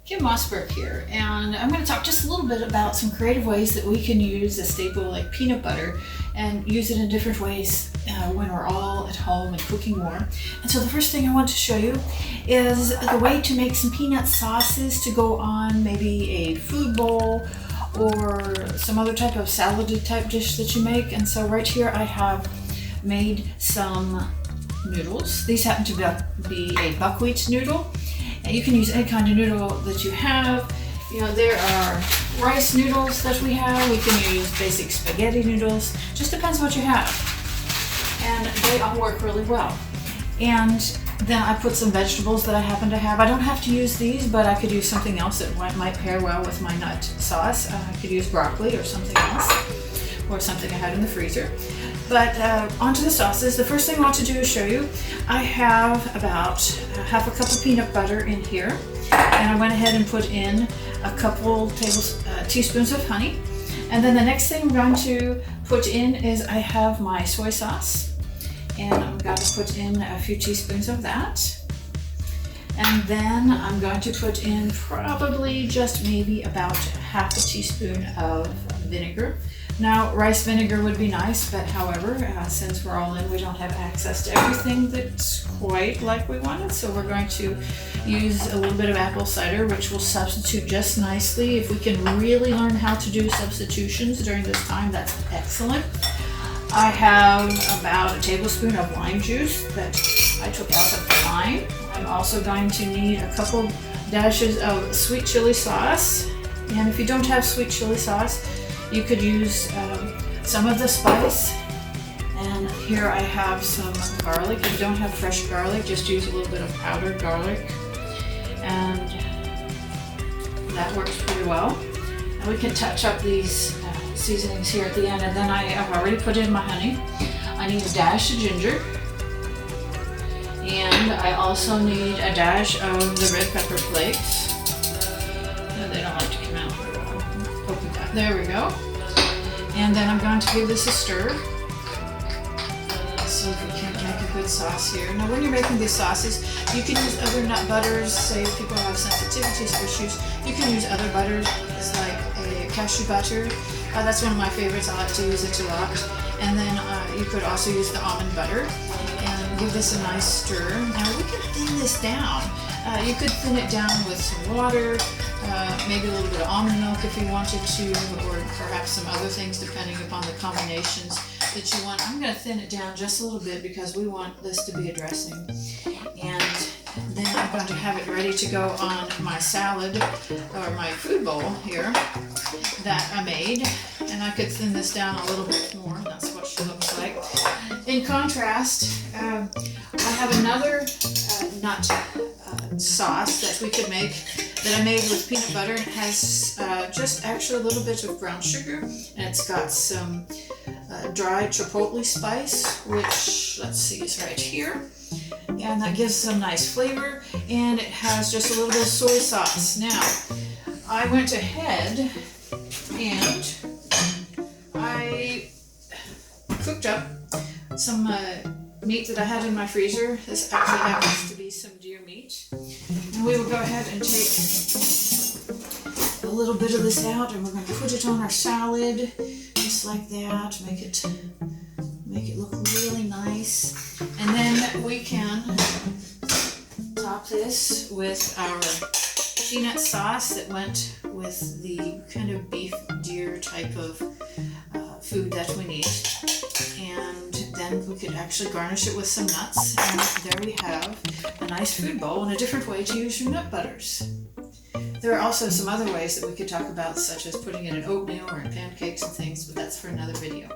Kim Mossburg here, and I'm going to talk just a little bit about some creative ways that we can use a staple like peanut butter and use it in different ways when we're all at home and cooking more. And so the first thing I want to show you is the way to make some peanut sauces to go on maybe a food bowl or some other type of salad type dish that you make. And so right here I have made some noodles. These happen to be a buckwheat noodle. And you can use any kind of noodle that you have. You know, there are rice noodles that we have. We can use basic spaghetti noodles. Just depends what you have. And they all work really well. And then I put some vegetables that I happen to have. I don't have to use these, but I could use something else that might pair well with my nut sauce. I could use broccoli or something else, or something I had in the freezer. But onto the sauces. The first thing I want to do is show you, I have about half a cup of peanut butter in here. And I went ahead and put in a couple teaspoons of honey. And then the next thing I'm going to put in is I have my soy sauce. And I'm going to put in a few teaspoons of that. And then I'm going to put in probably just maybe about half a teaspoon of vinegar. Now, rice vinegar would be nice, but however, since we're all in, we don't have access to everything that's quite like we wanted. So we're going to use a little bit of apple cider, which will substitute just nicely. If we can really learn how to do substitutions during this time, that's excellent. I have about a tablespoon of lime juice that I took out of the lime. I'm also going to need a couple dashes of sweet chili sauce. And if you don't have sweet chili sauce, you could use some of the spice. And here I have some garlic. If you don't have fresh garlic, just use a little bit of powdered garlic. And that works pretty well. And we can touch up these seasonings here at the end. And then I have already put in my honey. I need a dash of ginger. And I also need a dash of the red pepper flakes. No, they don't like to come out very well. Open that. There we go. And then I'm going to give this a stir. Let's see if we can make a good sauce here. Now when you're making these sauces, you can use other nut butters. Say if people have sensitivities for issues, you can use other butters. It's like a cashew butter. That's one of my favorites. I like to use it a lot. And then you could also use the almond butter and give this a nice stir. Now we can thin this down. You could thin it down with some water, maybe a little bit of almond milk if you wanted to, or perhaps some other things depending upon the combinations that you want. I'm going to thin it down just a little bit because we want this to be a dressing. And then I'm going to have it ready to go on my salad or my food bowl here that I made. And I could thin this down a little bit more. That's what she looks like. In contrast, I have another nut sauce that we could make that I made with peanut butter. It has just actually a little bit of brown sugar, and it's got some dried chipotle spice, which let's see is right here, and that gives some nice flavor. And it has just a little bit of soy sauce. Now I went ahead and I cooked up some meat that I had in my freezer. This actually happens to be some deer meat. And we will go ahead and take a little bit of this out, and we're going to put it on our salad, just like that. Make it look really nice. And then we can top this with our peanut sauce that went with the kind of beef deer type of food that we need. And then we could actually garnish it with some nuts, and there we have a nice food bowl and a different way to use your nut butters. There are also some other ways that we could talk about, such as putting it in oatmeal or in pancakes and things, but that's for another video.